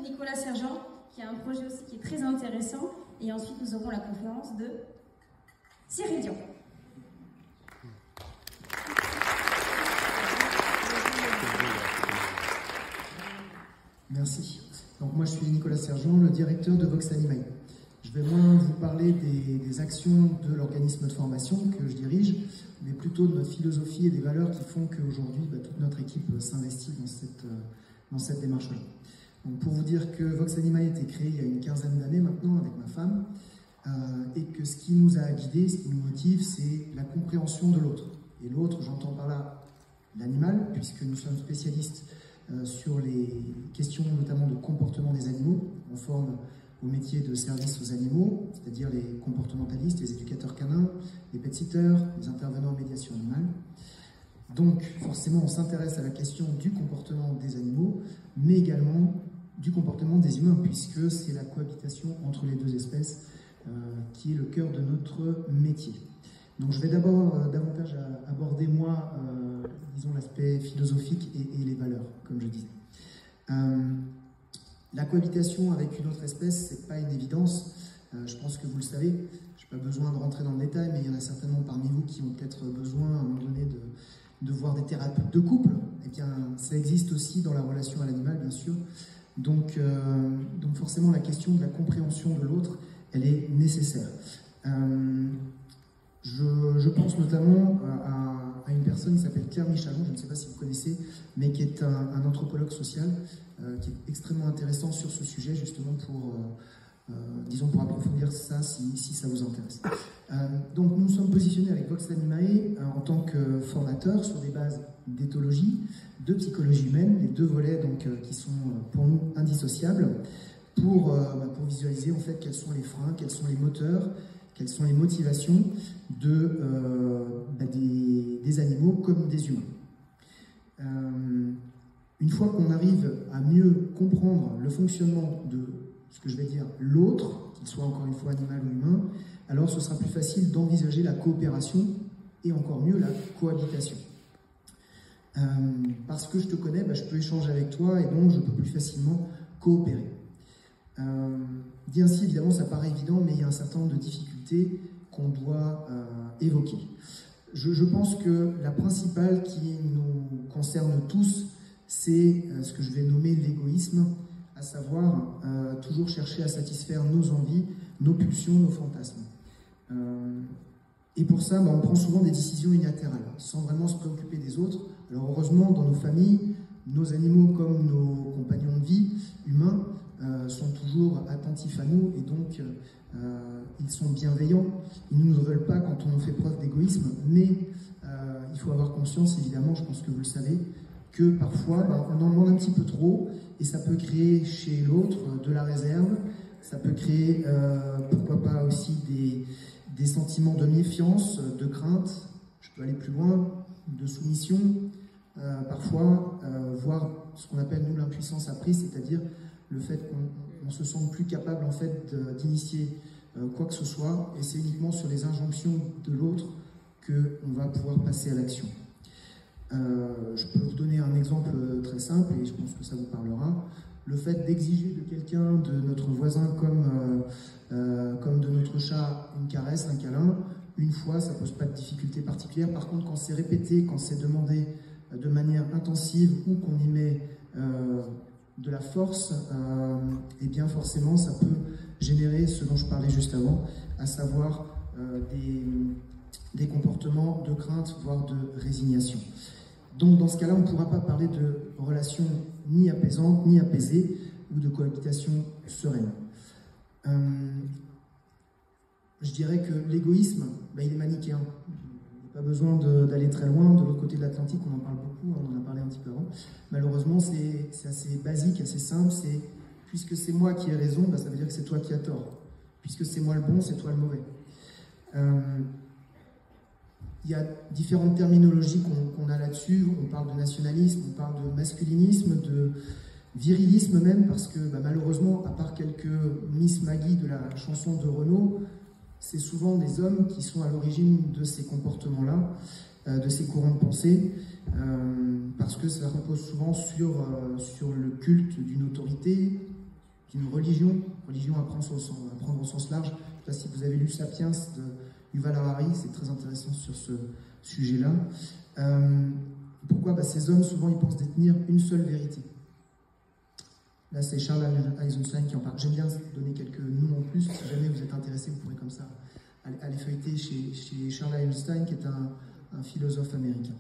Nicolas Sergent, qui a un projet aussi qui est très intéressant. Et ensuite, nous aurons la conférence de Cyril Dion. Merci. Donc moi, je suis Nicolas Sergent, le directeur de Vox Animae. Je vais moins vous parler des actions de l'organisme de formation que je dirige, mais plutôt de notre philosophie et des valeurs qui font qu'aujourd'hui, toute notre équipe s'investit dans cette démarche-là. Donc pour vous dire que Vox Animae a été créé il y a une quinzaine d'années maintenant avec ma femme, et que ce qui nous a guidés, ce qui nous motive, c'est la compréhension de l'autre. Et l'autre, j'entends par là l'animal, puisque nous sommes spécialistes sur les questions notamment de comportement des animaux. On forme au métier de service aux animaux, c'est-à-dire les comportementalistes, les éducateurs canins, les pet-sitters, les intervenants en médiation animale. Donc forcément on s'intéresse à la question du comportement des animaux, mais également du comportement des humains, puisque c'est la cohabitation entre les deux espèces qui est le cœur de notre métier. Donc je vais d'abord davantage aborder moi, disons, l'aspect philosophique et les valeurs, comme je disais. La cohabitation avec une autre espèce, c'est pas une évidence. Je pense que vous le savez. Je n'ai pas besoin de rentrer dans le détail, mais il y en a certainement parmi vous qui ont peut-être besoin à un moment donné de voir des thérapeutes de couple. Eh bien, ça existe aussi dans la relation à l'animal, bien sûr. Donc forcément, la question de la compréhension de l'autre, elle est nécessaire. Je pense notamment à une personne qui s'appelle Claire Michalon, je ne sais pas si vous connaissez, mais qui est un anthropologue social, qui est extrêmement intéressant sur ce sujet, justement disons pour approfondir ça, si ça vous intéresse. Donc nous nous sommes positionnés avec Vox Animae en tant que formateurs sur des bases d'éthologie, de psychologie humaine, les deux volets donc, qui sont pour nous indissociables, pour visualiser en fait quels sont les freins, quels sont les moteurs, quelles sont les motivations des animaux comme des humains. Une fois qu'on arrive à mieux comprendre le fonctionnement de ce que je vais dire l'autre, qu'il soit encore une fois animal ou humain, alors ce sera plus facile d'envisager la coopération et encore mieux la cohabitation. Parce que je te connais, je peux échanger avec toi et donc je peux plus facilement coopérer. Dit ainsi, évidemment, ça paraît évident, mais il y a un certain nombre de difficultés qu'on doit évoquer. Je pense que la principale qui nous concerne tous, c'est ce que je vais nommer l'égoïsme, à savoir toujours chercher à satisfaire nos envies, nos pulsions, nos fantasmes. Et pour ça, on prend souvent des décisions unilatérales, sans vraiment se préoccuper des autres. Alors heureusement, dans nos familles, nos animaux comme nos compagnons de vie humains sont toujours attentifs à nous et donc ils sont bienveillants. Ils ne nous veulent pas quand on fait preuve d'égoïsme, mais il faut avoir conscience, évidemment, je pense que vous le savez, que parfois on en demande un petit peu trop et ça peut créer chez l'autre de la réserve, ça peut créer pourquoi pas aussi des sentiments de méfiance, de crainte, je peux aller plus loin, de soumission, parfois voire ce qu'on appelle nous l'impuissance apprise, c'est-à-dire le fait qu'on se sente plus capable en fait d'initier quoi que ce soit, et c'est uniquement sur les injonctions de l'autre qu'on va pouvoir passer à l'action. Je peux vous donner un exemple très simple et je pense que ça vous parlera. Le fait d'exiger de quelqu'un, de notre voisin comme de notre chat, une caresse, un câlin, une fois, ça ne pose pas de difficulté particulière. Par contre, quand c'est répété, quand c'est demandé de manière intensive ou qu'on y met de la force, et bien forcément, ça peut générer ce dont je parlais juste avant, à savoir des comportements de crainte, voire de résignation. Donc dans ce cas-là, on ne pourra pas parler de relations ni apaisantes, ni apaisées, ou de cohabitation sereine. Je dirais que l'égoïsme, il est manichéen. Il n'y a pas besoin d'aller très loin. De l'autre côté de l'Atlantique, on en parle beaucoup, on en a parlé un petit peu avant. Malheureusement, c'est assez basique, assez simple. C'est puisque c'est moi qui ai raison, ça veut dire que c'est toi qui as tort. Puisque c'est moi le bon, c'est toi le mauvais. Il y a différentes terminologies qu'on a là-dessus. On parle de nationalisme, on parle de masculinisme, de virilisme même, parce que malheureusement, à part quelques Miss Maggie de la chanson de Renaud, c'est souvent des hommes qui sont à l'origine de ces comportements-là, de ces courants de pensée, parce que ça repose souvent sur le culte d'une autorité, d'une religion à prendre au sens large. Je ne sais pas si vous avez lu Sapiens de Yuval Harari, c'est très intéressant sur ce sujet-là. Pourquoi? Ces hommes, souvent, ils pensent détenir une seule vérité. Là, c'est Charles Eisenstein qui en parle. J'aime bien donner quelques noms en plus. Si jamais vous êtes intéressé, vous pourrez comme ça aller feuilleter chez Charles Eisenstein, qui est un philosophe américain.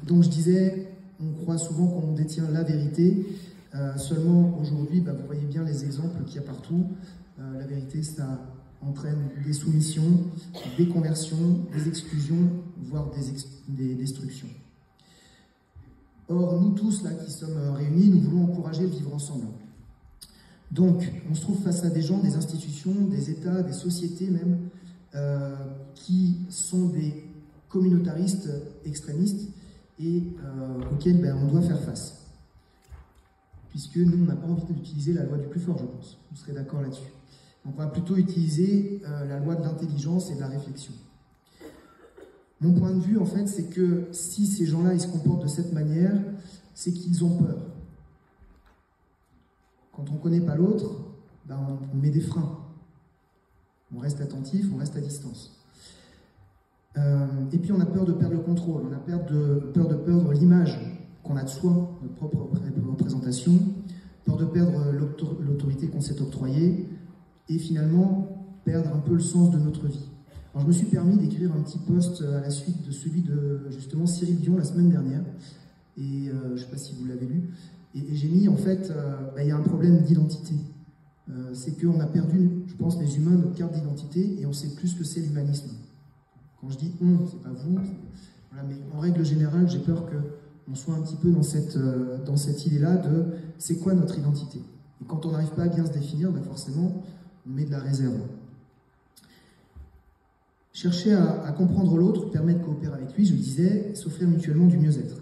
Donc je disais, on croit souvent qu'on détient la vérité. Seulement aujourd'hui, vous voyez bien les exemples qu'il y a partout. La vérité, ça entraîne des soumissions, des conversions, des exclusions, voire des destructions. Or, nous tous là qui sommes réunis, nous voulons encourager le vivre ensemble. Donc, on se trouve face à des gens, des institutions, des États, des sociétés même, qui sont des communautaristes extrémistes et auxquels on doit faire face. Puisque nous, on n'a pas envie d'utiliser la loi du plus fort, je pense. Vous serez d'accord là-dessus. Donc, on va plutôt utiliser la loi de l'intelligence et de la réflexion. Mon point de vue, en fait, c'est que si ces gens-là, ils se comportent de cette manière, c'est qu'ils ont peur. Quand on ne connaît pas l'autre, on met des freins. On reste attentif, on reste à distance. Et puis on a peur de perdre le contrôle, on a peur de perdre l'image qu'on a de soi, notre propre représentation, peur de perdre l'autorité qu'on s'est octroyée, et finalement perdre un peu le sens de notre vie. Alors je me suis permis d'écrire un petit post à la suite de celui de justement Cyril Dion la semaine dernière, et je ne sais pas si vous l'avez lu, et j'ai mis en fait, il y a un problème d'identité. C'est qu'on a perdu, je pense, les humains, notre carte d'identité, et on sait plus ce que c'est l'humanisme. Quand je dis on, c'est pas vous, voilà, mais en règle générale, j'ai peur qu'on soit un petit peu dans cette idée-là de c'est quoi notre identité. Et quand on n'arrive pas à bien se définir, forcément, on met de la réserve. Chercher à comprendre l'autre permet de coopérer avec lui, je le disais, s'offrir mutuellement du mieux-être.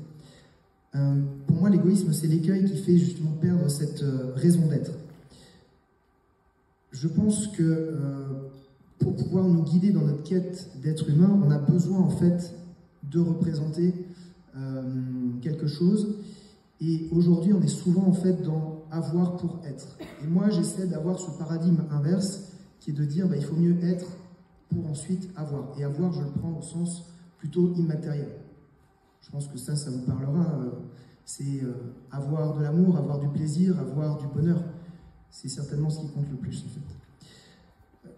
Pour moi, l'égoïsme, c'est l'écueil qui fait justement perdre cette raison d'être. Je pense que pour pouvoir nous guider dans notre quête d'être humain, on a besoin en fait de représenter quelque chose. Et aujourd'hui, on est souvent en fait dans avoir pour être. Et moi, j'essaie d'avoir ce paradigme inverse qui est de dire il faut mieux être pour ensuite avoir. Et avoir, je le prends au sens plutôt immatériel. Je pense que ça vous parlera. C'est avoir de l'amour, avoir du plaisir, avoir du bonheur. C'est certainement ce qui compte le plus, en fait.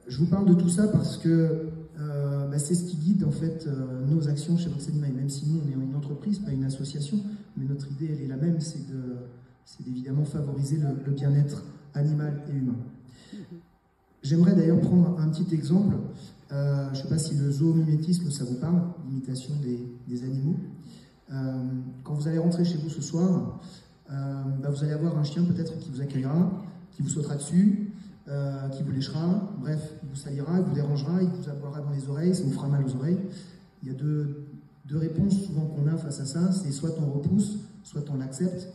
Je vous parle de tout ça parce que c'est ce qui guide, en fait, nos actions chez Vox Animae. Même si nous, on est une entreprise, pas une association, mais notre idée, elle est la même, c'est d'évidemment favoriser le bien-être animal et humain. J'aimerais d'ailleurs prendre un petit exemple. Je ne sais pas si le zoomimétisme, ça vous parle, l'imitation des animaux. Quand vous allez rentrer chez vous ce soir, vous allez avoir un chien peut-être qui vous accueillera, qui vous sautera dessus, qui vous léchera, bref, il vous salira, il vous dérangera, il vous aboiera dans les oreilles, ça vous fera mal aux oreilles. Il y a deux réponses souvent qu'on a face à ça, c'est soit on repousse, soit on l'accepte.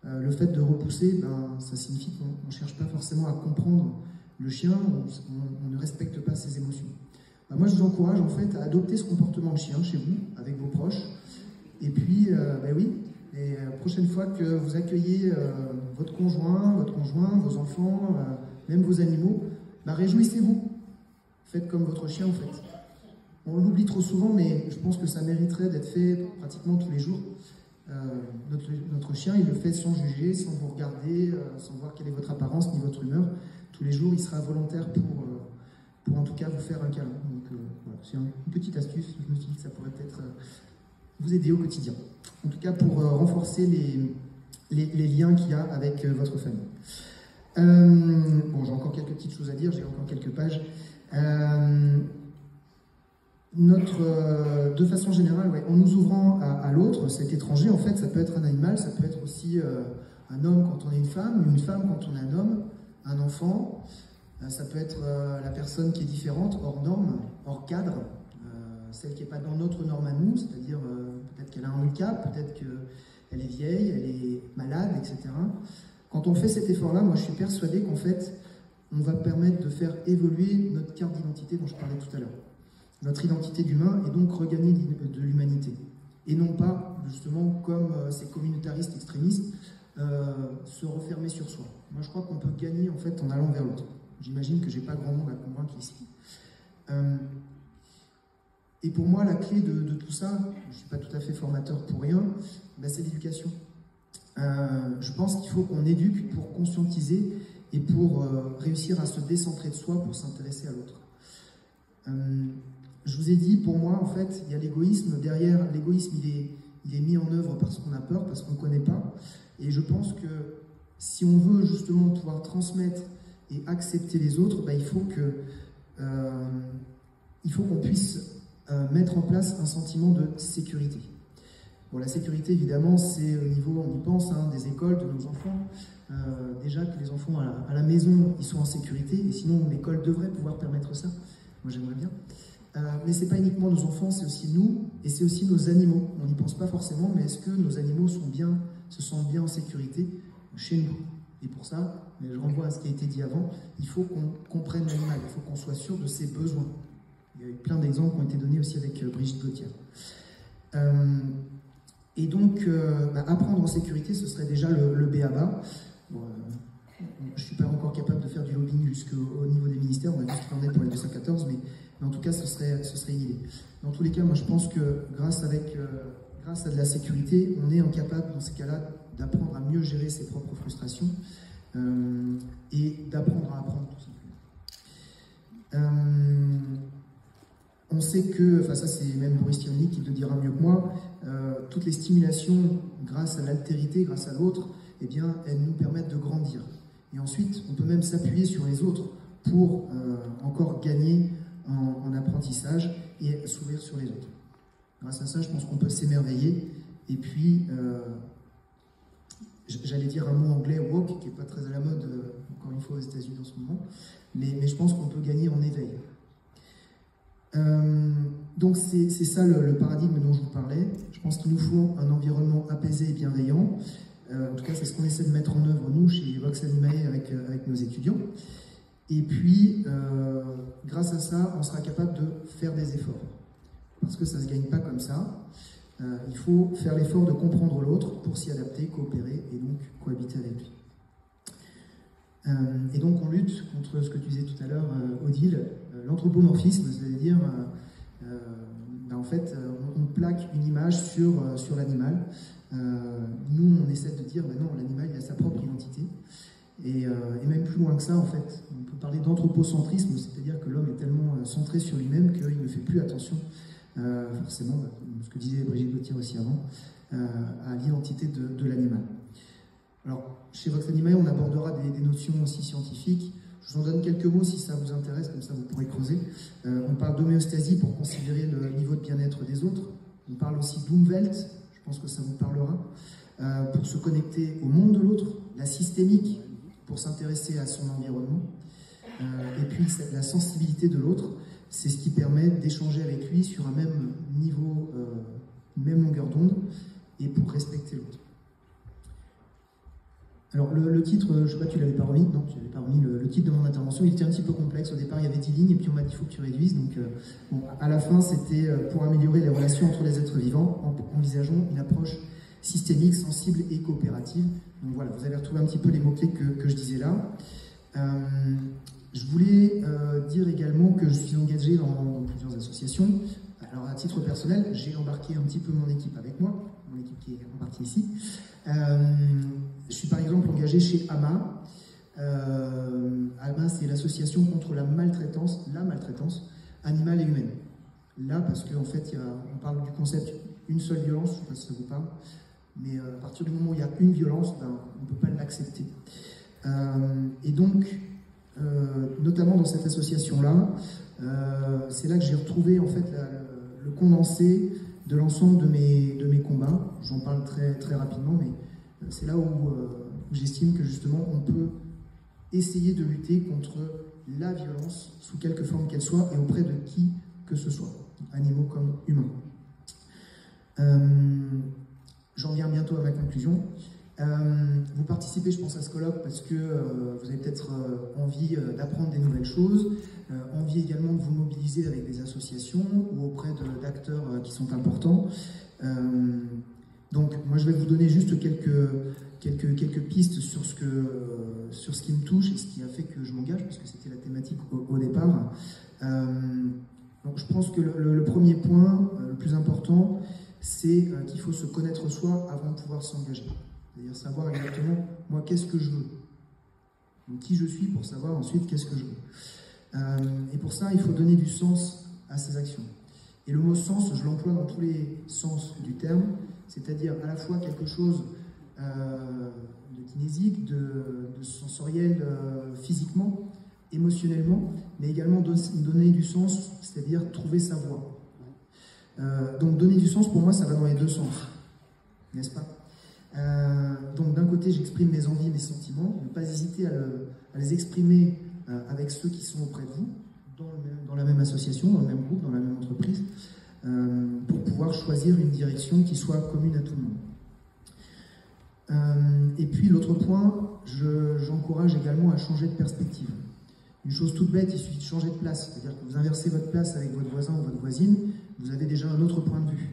Le fait de repousser, ça signifie qu'on ne cherche pas forcément à comprendre le chien, on ne respecte pas ses émotions. Moi, je vous encourage en fait à adopter ce comportement de chien chez vous, avec vos proches. Et puis, la prochaine fois que vous accueillez votre conjoint, vos enfants, même vos animaux, réjouissez-vous. Faites comme votre chien en fait. On l'oublie trop souvent, mais je pense que ça mériterait d'être fait pratiquement tous les jours. Notre chien, il le fait sans juger, sans vous regarder, sans voir quelle est votre apparence ni votre humeur. Tous les jours, il sera volontaire pour en tout cas vous faire un câlin. Donc voilà, c'est une petite astuce. Je me suis dit que ça pourrait peut-être vous aider au quotidien. En tout cas, pour renforcer les liens qu'il y a avec votre famille. J'ai encore quelques petites choses à dire, j'ai encore quelques pages. De façon générale, en nous ouvrant à l'autre, cet étranger, en fait, ça peut être un animal, ça peut être aussi un homme quand on est une femme quand on est un homme, un enfant, ça peut être la personne qui est différente, hors norme, hors cadre, celle qui n'est pas dans notre norme à nous, c'est-à-dire peut-être qu'elle a un handicap, peut-être qu'elle est vieille, elle est malade, etc. Quand on fait cet effort-là, moi je suis persuadé qu'en fait, on va permettre de faire évoluer notre carte d'identité dont je parlais tout à l'heure. Notre identité d'humain et donc regagner de l'humanité. Et non pas, justement, comme ces communautaristes extrémistes, se refermer sur soi. Moi, je crois qu'on peut gagner en fait en allant vers l'autre. J'imagine que j'ai pas grand monde à convaincre ici. Et pour moi, la clé de tout ça, je suis pas tout à fait formateur pour rien, c'est l'éducation. Je pense qu'il faut qu'on éduque pour conscientiser et pour réussir à se décentrer de soi pour s'intéresser à l'autre. Je vous ai dit, pour moi, en fait, il y a l'égoïsme. Derrière, l'égoïsme, il est mis en œuvre parce qu'on a peur, parce qu'on ne connaît pas. Et je pense que si on veut justement pouvoir transmettre et accepter les autres, il faut qu'on puisse mettre en place un sentiment de sécurité. Bon, la sécurité, évidemment, c'est au niveau, on y pense, des écoles, de nos enfants. Déjà que les enfants à la maison, ils sont en sécurité, et sinon l'école devrait pouvoir permettre ça. Moi, j'aimerais bien. Mais c'est pas uniquement nos enfants, c'est aussi nous, et c'est aussi nos animaux. On n'y pense pas forcément, mais est-ce que nos animaux se sentent bien en sécurité chez nous? Et pour ça, je renvoie à ce qui a été dit avant, il faut qu'on comprenne l'animal, il faut qu'on soit sûr de ses besoins. Il y a eu plein d'exemples qui ont été donnés aussi avec Brigitte Gauthier. Et donc, apprendre en sécurité, ce serait déjà le b.a.-ba. Bon, je ne suis pas encore capable de faire du lobbying jusqu'au niveau des ministères, on a vu ce qu'on est pour les 214, mais en tout cas, ce serait une idée. Dans tous les cas, moi je pense que grâce à de la sécurité, on est incapable, dans ces cas-là, d'apprendre à mieux gérer ses propres frustrations et d'apprendre à apprendre tout simplement. On sait que, ça c'est même Boris Cyrulnik qui le dira mieux que moi, toutes les stimulations grâce à l'altérité, grâce à l'autre, eh bien, elles nous permettent de grandir. Et ensuite, on peut même s'appuyer sur les autres pour encore gagner en apprentissage et s'ouvrir sur les autres. Grâce à ça, je pense qu'on peut s'émerveiller. Et puis, j'allais dire un mot anglais, woke, qui n'est pas très à la mode, encore une fois, aux États-Unis en ce moment, mais je pense qu'on peut gagner en éveil. Donc c'est ça le paradigme dont je vous parlais. Je pense qu'il nous faut un environnement apaisé et bienveillant. En tout cas, c'est ce qu'on essaie de mettre en œuvre, nous, chez Vox Animae, avec nos étudiants. Et puis, grâce à ça, on sera capable de faire des efforts. Parce que ça ne se gagne pas comme ça. Il faut faire l'effort de comprendre l'autre pour s'y adapter, coopérer et donc cohabiter avec lui. Et donc, on lutte contre ce que tu disais tout à l'heure, Odile, l'anthropomorphisme, c'est-à-dire, en fait, on plaque une image sur l'animal. Nous, on essaie de dire, non, l'animal, il a sa propre identité. Et même plus loin que ça, en fait, on peut parler d'anthropocentrisme, c'est-à-dire que l'homme est tellement centré sur lui-même qu'il ne fait plus attention, forcément, ce que disait Brigitte Gauthier aussi avant, à l'identité de l'animal. Alors, chez Vox Animae, on abordera des notions aussi scientifiques. Je vous en donne quelques mots si ça vous intéresse, comme ça vous pourrez creuser. On parle d'homéostasie pour considérer le niveau de bien-être des autres. On parle aussi d'Umwelt, je pense que ça vous parlera, pour se connecter au monde de l'autre. La systémique, pour s'intéresser à son environnement. Et puis la sensibilité de l'autre, c'est ce qui permet d'échanger avec lui sur un même niveau, une même longueur d'onde, et pour respecter l'autre. Alors le titre, je ne sais pas, tu l'avais pas remis, non, tu n'avais pas remis le titre de mon intervention, il était un petit peu complexe, au départ il y avait 10 lignes et puis on m'a dit il faut que tu réduises, donc bon, à la fin c'était pour améliorer les relations entre les êtres vivants, envisageons une approche systémique, sensible et coopérative. Donc voilà, vous avez retrouvé un petit peu les mots-clés que je disais là. Je voulais dire également que je suis engagé dans plusieurs associations. Alors à titre personnel, j'ai embarqué un petit peu mon équipe avec moi, mon équipe qui est en partie ici. Je suis par exemple engagé chez AMA. AMA, c'est l'association contre la maltraitance animale et humaine. Là, parce qu'en fait, on parle du concept une seule violence, je ne sais pas si ça vous parle, mais à partir du moment où il y a une violence, on ne peut pas l'accepter. Et donc, notamment dans cette association-là, c'est là que j'ai retrouvé en fait le condensé de l'ensemble de mes combats. J'en parle très, très rapidement, mais c'est là où j'estime que justement on peut essayer de lutter contre la violence sous quelque forme qu'elle soit et auprès de qui que ce soit, animaux comme humains. J'en viens bientôt à ma conclusion. Vous participez, je pense, à ce colloque parce que vous avez peut-être envie d'apprendre des nouvelles choses, envie également de vous mobiliser avec des associations ou auprès d'acteurs qui sont importants. Donc, moi, je vais vous donner juste quelques pistes sur ce qui me touche et ce qui a fait que je m'engage, parce que c'était la thématique au départ. Donc je pense que le premier point, le plus important, c'est qu'il faut se connaître soi avant de pouvoir s'engager. C'est-à-dire savoir exactement, moi, qu'est-ce que je veux. Donc, qui je suis pour savoir ensuite qu'est-ce que je veux. Et pour ça, il faut donner du sens à ses actions. Et le mot sens, je l'emploie dans tous les sens du terme, c'est-à-dire à la fois quelque chose de kinésique, de sensoriel physiquement, émotionnellement, mais également donner du sens, c'est-à-dire trouver sa voie. Donc donner du sens, pour moi, ça va dans les deux sens, n'est-ce pas? Donc d'un côté, j'exprime mes envies, mes sentiments, ne pas hésiter à les exprimer avec ceux qui sont auprès de vous, dans la même association, dans le même groupe, dans la même entreprise, pour pouvoir choisir une direction qui soit commune à tout le monde. Et puis l'autre point, j'encourage également à changer de perspective. Une chose toute bête, il suffit de changer de place, c'est-à-dire que vous inversez votre place avec votre voisin ou votre voisine, vous avez déjà un autre point de vue.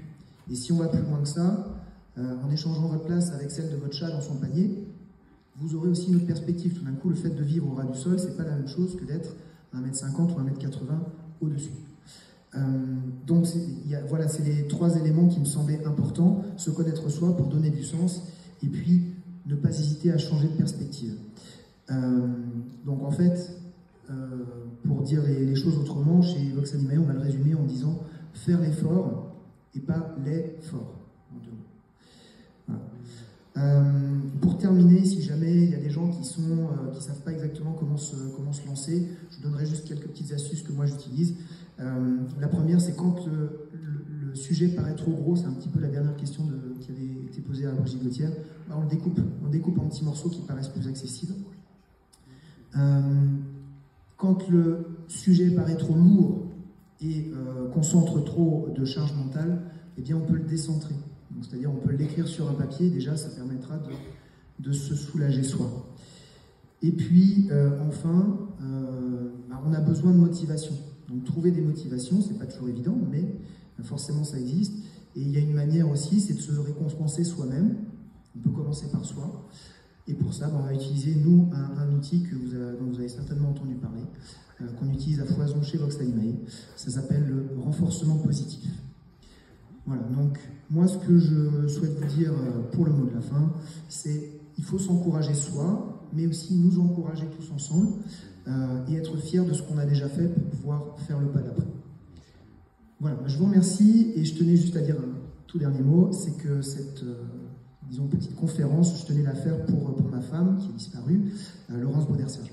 Et si on va plus loin que ça, en échangeant votre place avec celle de votre chat dans son panier, vous aurez aussi une autre perspective. Tout d'un coup, le fait de vivre au ras du sol, c'est pas la même chose que d'être 1m50 ou 1m80 au-dessus. Donc voilà, c'est les trois éléments qui me semblaient importants: se connaître soi pour donner du sens, et puis ne pas hésiter à changer de perspective. Donc en fait, pour dire les choses autrement, chez Vox Animae, on va le résumer en disant faire l'effort et pas l'effort. Voilà. Pour terminer, si jamais il y a des gens qui savent pas exactement comment se lancer, je vous donnerai juste quelques petites astuces que moi j'utilise. La première, c'est quand le sujet paraît trop gros, c'est un petit peu la dernière question qui avait été posée à Brigitte Gauthier, on le découpe en petits morceaux qui paraissent plus accessibles. Quand le sujet paraît trop lourd et concentre trop de charge mentale, eh bien on peut le décentrer. C'est-à-dire on peut l'écrire sur un papier, déjà ça permettra de se soulager soi. Et puis enfin, on a besoin de motivation. Donc trouver des motivations, c'est pas toujours évident, mais forcément ça existe. Et il y a une manière aussi, c'est de se récompenser soi-même. On peut commencer par soi. Et pour ça, on va utiliser, nous, un outil dont vous avez certainement entendu parler, qu'on utilise à foison chez Vox Animae. Ça s'appelle le renforcement positif. Voilà, donc moi, ce que je souhaite vous dire pour le mot de la fin, c'est il faut s'encourager soi, mais aussi nous encourager tous ensemble et être fiers de ce qu'on a déjà fait pour pouvoir faire le pas d'après. Voilà, je vous remercie et je tenais juste à dire un tout dernier mot, c'est que cette disons petite conférence, je tenais à la faire pour ma femme qui est disparue, Laurence Bauder-Sergent.